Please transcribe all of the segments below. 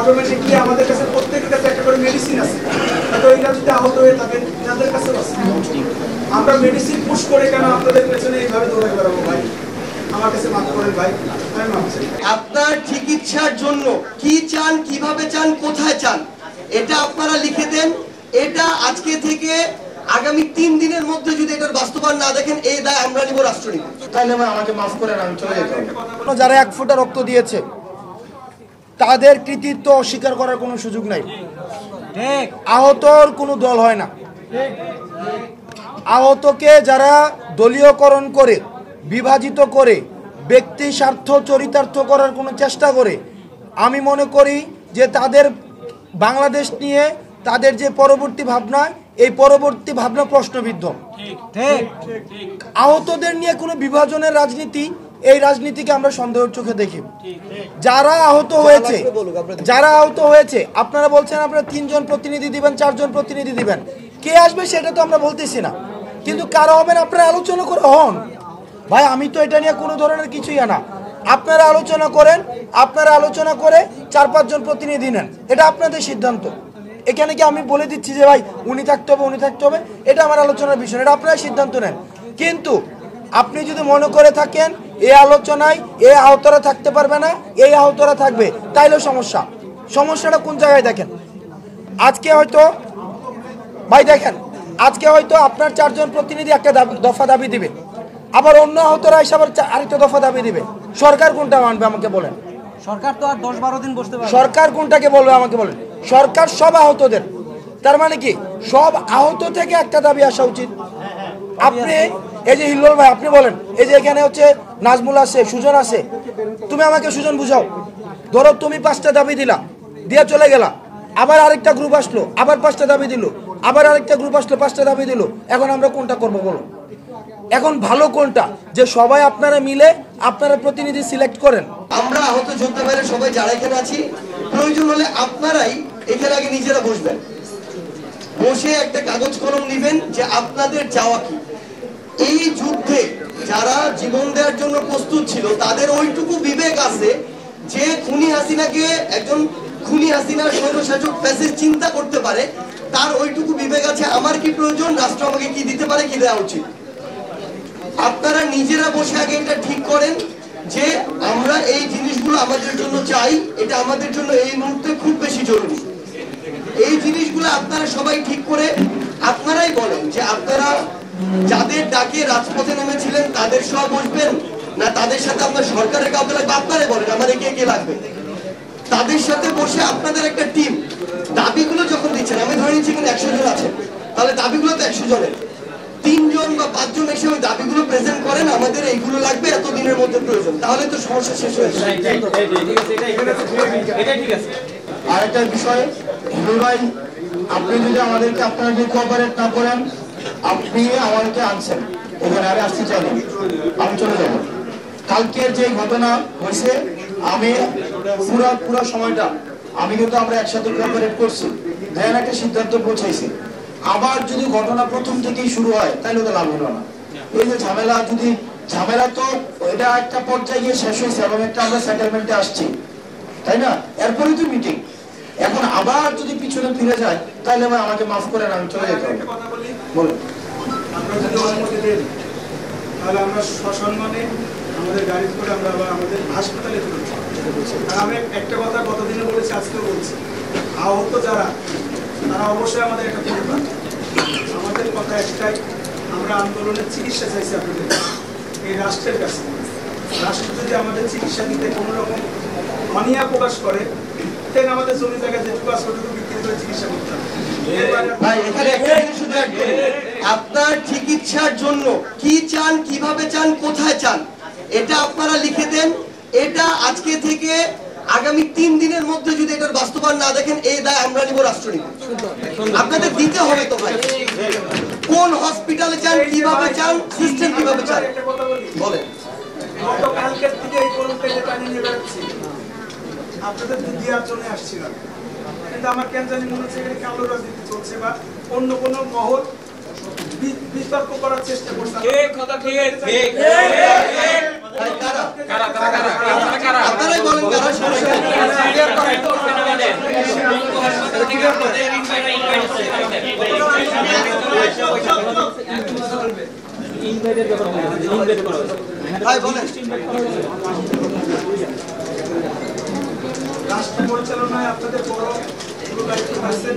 Automatically আমাদের কাছে প্রত্যেকের কাছে একটা করে মেডিসিন আছে, হয়তো এইটা যদি আহত হয়ে থাকে তাদের কাছেও আছে। আমরা মেডিসিন পুশ করে কেন আপনাদের পেছনে এইভাবে দৌড়ে বেড়াবো ভাই? আমার কাছে মাফ করেন ভাই, আমি মাফ চাই। আপনার চিকিৎসার জন্য কি চান, কিভাবে চান, কোথায় চান, এটা আপনারা লিখে দেন। এটা আজকে থেকে আগামী 3 দিনের মধ্যে যদি এটার বাস্তবায়ন না দেখেন, এই দায় আমরা নিব, রাষ্ট্র নিব। তাহলে আমাকে মাফ করেন, আমি চলে যেতে হবে। যারা 1 ফোঁটা রক্ত দিয়েছে তাদের কৃতিত্ব অস্বীকার করার কোনো সুযোগ নাই। আহতর কোনো দল হয় না। আহতকে যারা দলীয়করণ করে, বিভাজিত করে, ব্যক্তি স্বার্থ চরিতার্থ করার কোনো চেষ্টা করে, আমি মনে করি যে তাদের বাংলাদেশ নিয়ে তাদের যে পরবর্তী ভাবনা, এই পরবর্তী ভাবনা প্রশ্নবিদ্ধ। আহতদের নিয়ে কোনো বিভাজনের রাজনীতি, এই রাজনীতিকে আমরা সন্দেহের চোখে দেখি। যারা আহত হয়েছে আপনারা বলছেন আপনারা 3 জন প্রতিনিধি দিবেন, 4 জন প্রতিনিধি দিবেন, কে আসবে সেটা তো আমরা বলতেছি না, কিন্তু কারা হবেন আপনারা আলোচনা করে হন ভাই। আমি তো এটা নিয়ে কোনো ধরনের কিছুই না। আপনারা আলোচনা করেন, আপনারা আলোচনা করে 4-5 জন প্রতিনিধি নেন, এটা আপনাদের সিদ্ধান্ত। এখানে কি আমি বলে দিচ্ছি যে ভাই উনি থাকতে হবে, উনি থাকতে হবে, এটা আমার আলোচনার বিষয়, এটা আপনারা সিদ্ধান্ত নেন। কিন্তু আপনি যদি মনে করে থাকেন এই আলোচনায় এই আহতরা থাকতে পারবে না, এই আহতরা থাকবে, তাইলেও সমস্যাটা কোন জায়গায় দেখেন। আজকে হয়তো ভাই দেখেন, আজকে হয়তো আপনার 4 জন প্রতিনিধি একটা দফা দাবি দিবে, আবার অন্য আহতরা এসে আবার আরেকটা দফা দাবি দিবে। সরকার কোনটা মানবে আমাকে বলেন? সরকার তো আর 10-12 দিন বসতে পারবে। সরকার কোনটাকে বলবে আমাকে বলেন? সরকার সব আহতদের, তার মানে কি সব আহত থেকে একটা দাবি আসা উচিত। আপনি এই যে হিল্লোল ভাই, আপনি বলেন, এই যে এখানে হচ্ছে নাজমুল আছে, সুজন আছে, তুমি আমাকে সুজন বুঝাও। ধরো তুমি 5টা দাবি দিলা, দিয়ে চলে গেলা, আবার আরেকটা গ্রুপ আসলো, আবার 5টা দাবি দিল, আবার আরেকটা গ্রুপ আসলো, 5টা দাবি দিল। এখন আমরা কোনটা করবো বলো? এখন ভালো কোনটা যে সবাই আপনারা মিলে আপনারা প্রতিনিধি সিলেক্ট করেন? আমরা আহত যোদ্ধা ভাইরা সবাই যারা এখানে আছি, প্রয়োজন হলে আপনারাই এখানে আগে নিজেরা বসবেন, বসে একটা কাগজ কলম নেবেন যে আপনাদের চাওয়া কি। এই যুদ্ধে যারা জীবন দেওয়ার জন্য প্রস্তুত ছিল তাদের ওইটুকু বিবেক আছে যে খুনি হাসিনাকে, একজন খুনি হাসিনা স্বৈরশাসক ফ্যাসিস্ট চিন্তা করতে পারে, তার ওইটুকু বিবেক আছে আমার কি প্রয়োজন, রাষ্ট্র আমাকে কি দিতে পারে, কি দেওয়া উচিত। আপনারা নিজেরা বসে আগে এটা ঠিক করেন যে আমরা এই জিনিসগুলো আমাদের জন্য চাই, এটা আমাদের জন্য এই মুহূর্তে খুব বেশি জরুরি। এই জিনিসগুলো আপনারা সবাই ঠিক করে আপনারাই বলেন যে আপনারা যাদের ডাকে রাজপথে নেমেছিলেন তাদের সহ বসবেন, না তাদের সাথে আপনার সরকারের কাউকে লাগবে, আপনারাই বলেন আমাদের কে লাগবে। তাদের সাথে বসে আপনাদের একটা টিম দাবিগুলো যখন দিচ্ছেন, আমি ধরে নিচ্ছি এখানে 100 জন আছেন, তাহলে দাবিগুলো তো 100 জনের, 3 জন বা 5 জন এসে ওই দাবিগুলো প্রেজেন্ট করেন, আমাদের এইগুলো লাগবে, এত দিনের মধ্যে প্রয়োজন, তাহলে তো সমস্যা শেষ হয়ে যাবে। আরেকটা বিষয়, ভাই আপনি যদি আমাদেরকে আপনারা যদি কোঅপারেট না করেন, আপনি আমাদেরকে আনছেন ওখানে, আমি আসতে চাইনি, আমি চলে যাব। কালকের যে ঘটনা হয়েছে, আমি পুরো সময়টা আমি কিন্তু আমরা একসাথে কোঅপারেট করছি, দেন একটা সিদ্ধান্ত পৌঁছাইছি। আবার যদি ঘটনা প্রথম থেকেই শুরু হয় তাহলে তো লাভ হলো না। এই যে ঝামেলা তো এটা একটা পর্যায়ে গিয়ে শেষ হয়েছে এবং একটা আমরা সেটেলমেন্টে আসছি, তাই না? এরপরে তো মিটিং, এখন আবার যদি পিছনে ফিরে যায় তাহলে আমাকে মাফ করেন, আমি চলে যেতে হবে। বলুন, আপনারা যদি অনুমতি দেন তাহলে আমরা সসম্মানে আমাদের গাড়ি করে আমরা আবার আমাদের হাসপাতালে ফিরে যাব। আর আমি একটা কথা গতদিনও বলেছি, আজকেও বলছি, আহত যারা তারা অবশ্যই আমাদের একটা পরিবার। আমাদের কথা একটাই, আমরা আন্দোলনের চিকিৎসা চাইছি আপনাদের এই রাষ্ট্রের কাছে। রাষ্ট্র যদি আমাদের চিকিৎসা দিতে কোনো রকম অনীহা প্রকাশ করে, তেন আমাদের জমি জায়গা যেটুকু আছে ওটুকু বিক্রি করে চিকিৎসা করতে হবে। আপনার চিকিৎসার জন্য কি চান, কিভাবে চান, কোথায় চান, এটা আপনারা লিখে দেন। এটা আজকে থেকে আগামী 3 দিনের মধ্যে যদি এটার বাস্তবায়ন না দেখেন, এই দায় আমরা নিব, রাষ্ট্র নিব। আপনাদের দিতে হবে তো ভাই, কোন হসপিটালে চান, কিভাবে চান, সিস্টেম কিভাবে চান বলেন। গতকালকের থেকে এই পর্যন্ত যেটা নিয়ে বেড়াচ্ছি আপনাদের দেওয়ার জন্য আসছিলাম, কিন্তু আমার কেন জানি মনে হচ্ছে এখানে কালো রাজনীতি চলছে বা অন্য কোনো মহল বিতর্ক করার চেষ্টা করছে। আপনারাই বলেন রাষ্ট্র পরিচালনায় আপনাদের বড় দায়িত্ব পাচ্ছেন,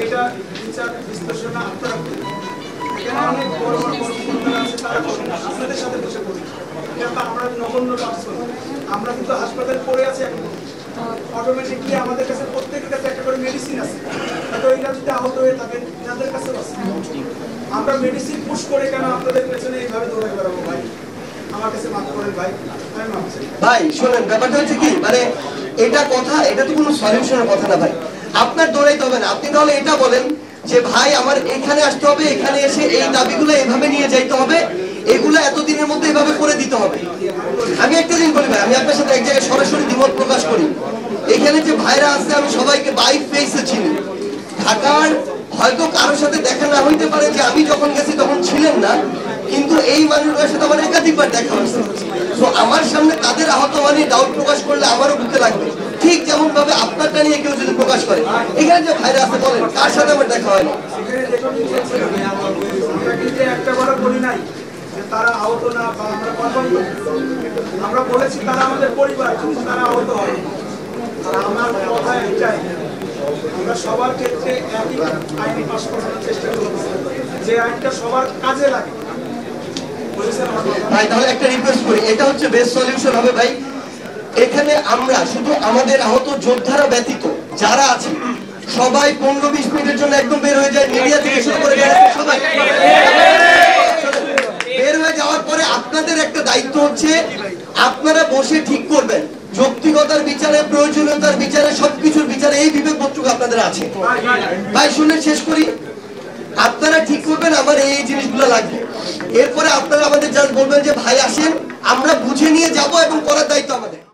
এটা বিচার বিশ্লেষণা আপনারা করবেন। এখানে অনেক বড় বড় কর্মকর্তারা আছে, তারা করবেন, আপনাদের সাথে বসে করি। এটা আমরা নগণ্য কাজ করি। আমরা কিন্তু হাসপাতালে পড়ে আছি এখন, অটোমেটিকলি আমাদের কাছে প্রত্যেকের কাছে একটা করে মেডিসিন আছে, তো এরা যদি আহত হয়ে থাকেন তাদের কাছেও আছে। আমরা মেডিসিন পুশ করে কেন আপনাদের পেছনে এইভাবে দৌড়ে বেড়াবো ভাই? আমার কাছে মাফ করেন ভাই, আমি মাফ চাই। ভাই শোনেন, ব্যাপারটা হচ্ছে কি, মানে এটা কথা, এটা তো কোনো সলিউশনের কথা না ভাই। আপনার দৌড়াইতে হবে না, আপনি তাহলে এটা বলেন যে ভাই আমার এখানে আসতে হবে, এখানে এসে এই দাবিগুলো এভাবে নিয়ে যাইতে হবে, এগুলো এতদিনের মধ্যে এভাবে করে দিতে হবে। আমি একটা দিন বলি ভাই, আমি আপনার সাথে এক জায়গায় সরাসরি দ্বিমত প্রকাশ করি। এখানে যে ভাইরা আছে আমি সবাইকে বাই ফেসে চিনি। ঢাকার হয়তো কারোর সাথে দেখা না হইতে পারে, যে আমি যখন গেছি তখন ছিলেন না, কিন্তু এই মানুষগুলোর সাথে আমার একাধিকবার দেখা হয়েছে। তো আমার সামনে তাদের আহত মানে ডাউট প্রকাশ করলে আমারও বুঝতে লাগবে, ঠিক যেমন ভাবে আপনারটা নিয়ে কেউ যদি প্রকাশ করে। এখানে যে ভাইরা আছে বলেন কার সাথে আমার দেখা হয় না? আমরা কিন্তু একটা বড় বলি নাই যে তারা আহত না, বা আমরা কনফার্ম করি। আমরা বলেছি তারা আমাদের পরিবার, কিন্তু তারা আহত হয়। আর আমার কথা এটাই, আমরা সবার ক্ষেত্রে একই আইনি পাশ করানোর চেষ্টা করছি, যে আইনটা সবার কাজে লাগে। ভাই তাহলে একটা রিকোয়েস্ট করি, এটা হচ্ছে বেস্ট সলিউশন হবে ভাই। এখানে আমরা শুধু আমাদের আহত যোদ্ধারা ব্যতীত যারা আছে সবাই 15-20 মিনিটের জন্য একদম বের হয়ে যায়, মিডিয়া থেকে শুরু করে সবাই বের হয়ে যাওয়ার পরে আপনাদের একটা দায়িত্ব হচ্ছে, আপনারা বসে ঠিক করবেন যৌক্তিকতার বিচারে, প্রয়োজনীয়তার বিচারে, সবকিছুর বিচারে এই বিবেকবোধটুকু আপনাদের আছে। ভাই শুনে শেষ করি, আপনারা ঠিক করবেন আমার এই জিনিসগুলো লাগবে। এরপরে আপনারা আমাদের